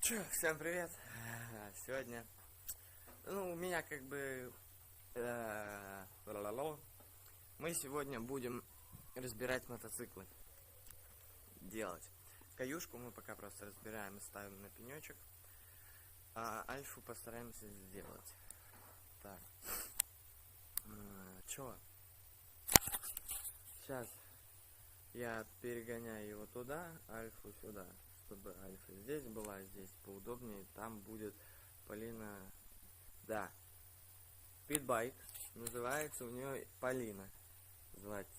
Чё, всем привет! Сегодня, у меня как бы, мы сегодня будем разбирать мотоциклы, делать. Каюшку мы пока просто разбираем и ставим на пенечек, а Альфу постараемся сделать. Так, чё? Сейчас я перегоняю его туда, Альфу сюда, чтобы Альфа здесь была, здесь поудобнее, там будет Полина, да, питбайк, называется у нее Полина, звать,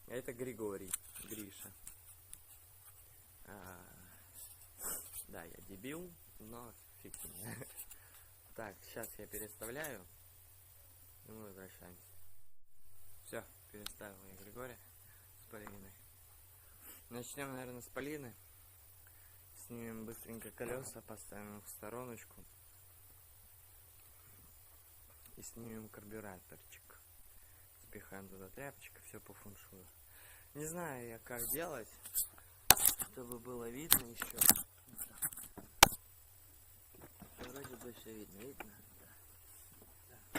это Григорий, Гриша. Да, я дебил, но фиг с ним. Так, сейчас я переставляю, и мы возвращаемся. Все, переставил я Григория с Полиной. Начнем, наверное, с Полины. Снимем быстренько колеса, поставим их в стороночку. И снимем карбюраторчик. Спихаем туда тряпочка, все по фуншую. Не знаю я, как делать, чтобы было видно еще. Вроде бы все видно. Видно? Да.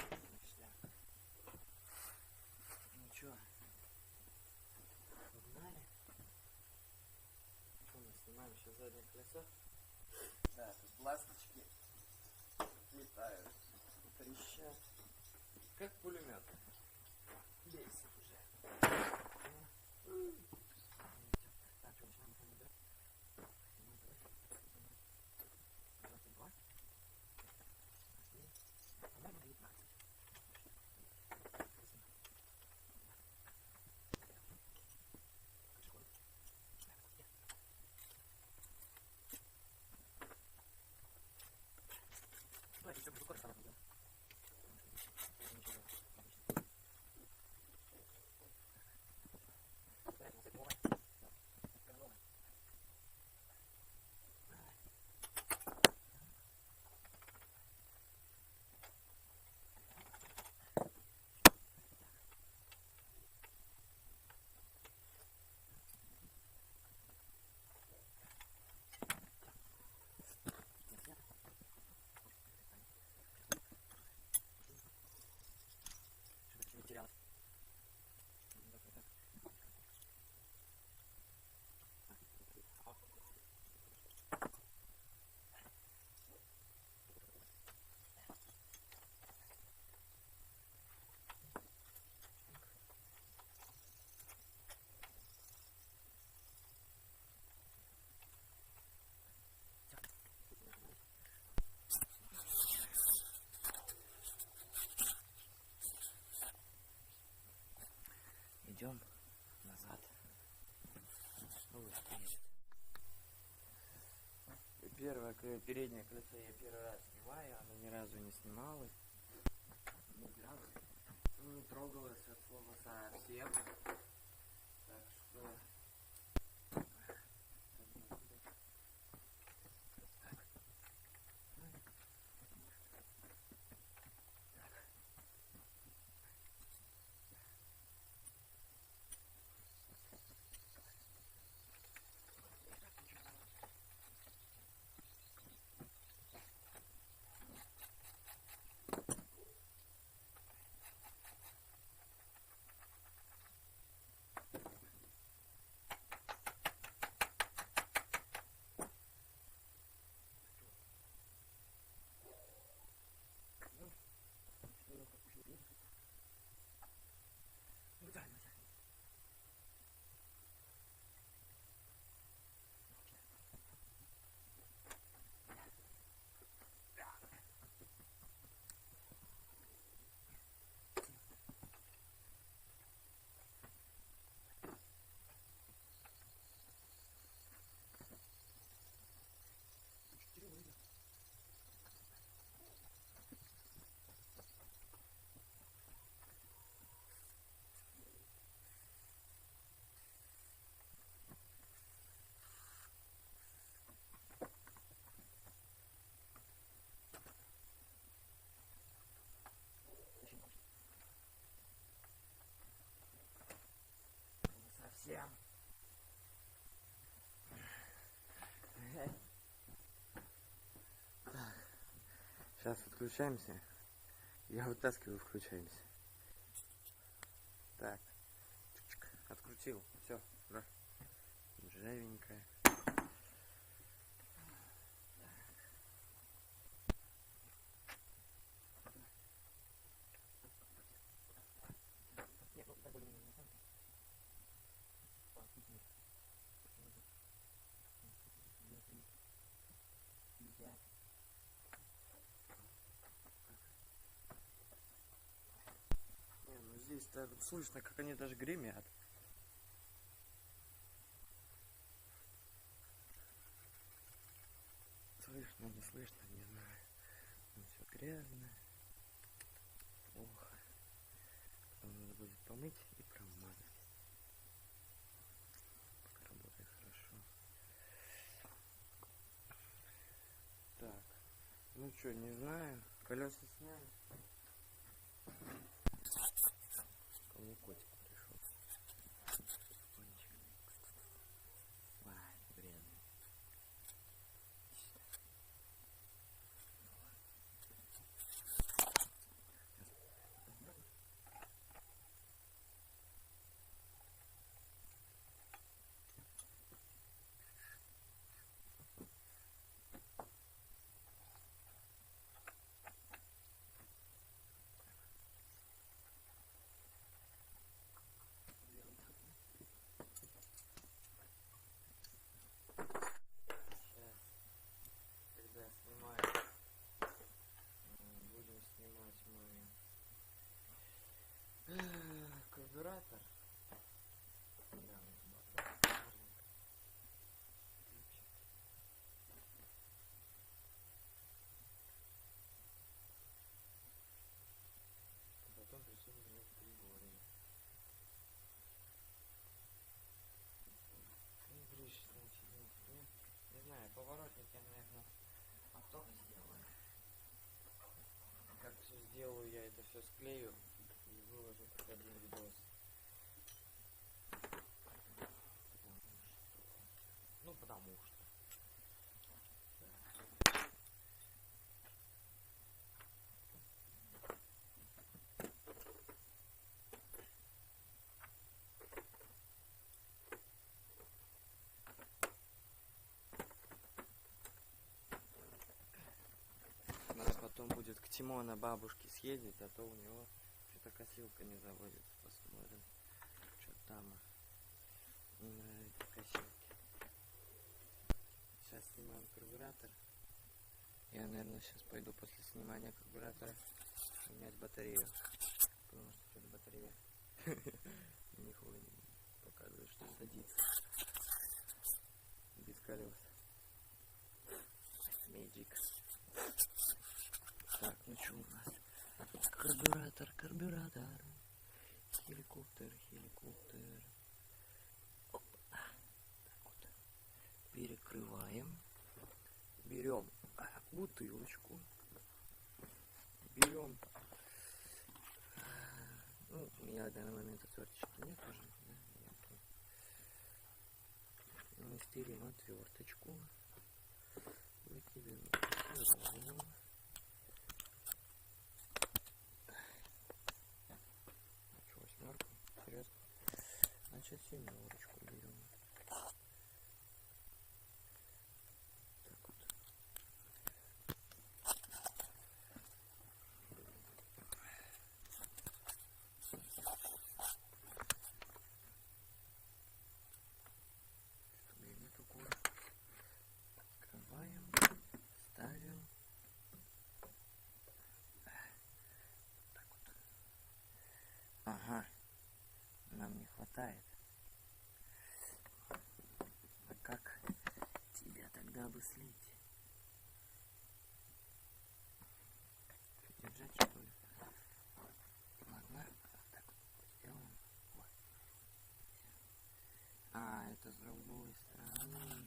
Ну чё? Погнали. Мы снимаем еще заднее колесо. Да, тут ласточки летают, трещат. Как пулемет. Бесит уже. Так, что начинаем убирать? 22. По-моему, 19. Давайте все, скоро сразу. Идем назад. Первое переднее колесо я первый раз снимаю, оно ни разу не снималось. Не трогалось от слова совсем. Так что... Сейчас отключаемся. Я вытаскиваю, включаемся. Так. Открутил. Все. Ржавенькая. Не, ну здесь-то слышно, как они даже гремят. Слышно, не слышно, не знаю. Все грязно. Плохо. Потом надо будет помыть и промазать. Пока работает хорошо. Так. Ну что, не знаю. Колеса сняли. Ко мне котик пришел. Ай, вредный. Будем снимать мой карбюратор. Да, потом присунем его к Григорию. Ну, брыщ, значит, не знаю, поворотник я, наверное, потом сделаю. Как все сделаю, я это все склею и выложу как один видос. Потому что. Надо потом будет к Тимона бабушке съездить, а то у него что-то косилка не заводится. Посмотрим, что там. Не нравится косилки. Сейчас снимаем карбюратор. Я, наверное, сейчас пойду после снимания карбюратора менять батарею. Потому что что-то батарея нихуя не показывает, что садится. Без колес. Magic. Так, ну что у нас? Карбюратор. Хеликоптер. Оп. Так вот. Перекрываем. Берем бутылочку. Берем. Ну, у меня в данный момент отверточки нет уже. Да? Нету. Мастерим отверточку. Выкидываем. Восьмерку. Серьезно. Значит, семерочку берем. Так вот. Время такое. Открываем. Ставим. Так вот. Ага. Нам не хватает. А как тебя тогда бы слить? Держать, что ли? Ладно, так вот сделаем. Вот. А, это с другой стороны.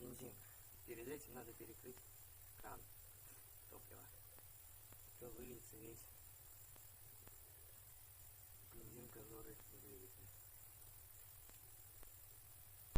бензин. Перед этим надо перекрыть кран топлива. То выльется весь бензин, который выльется.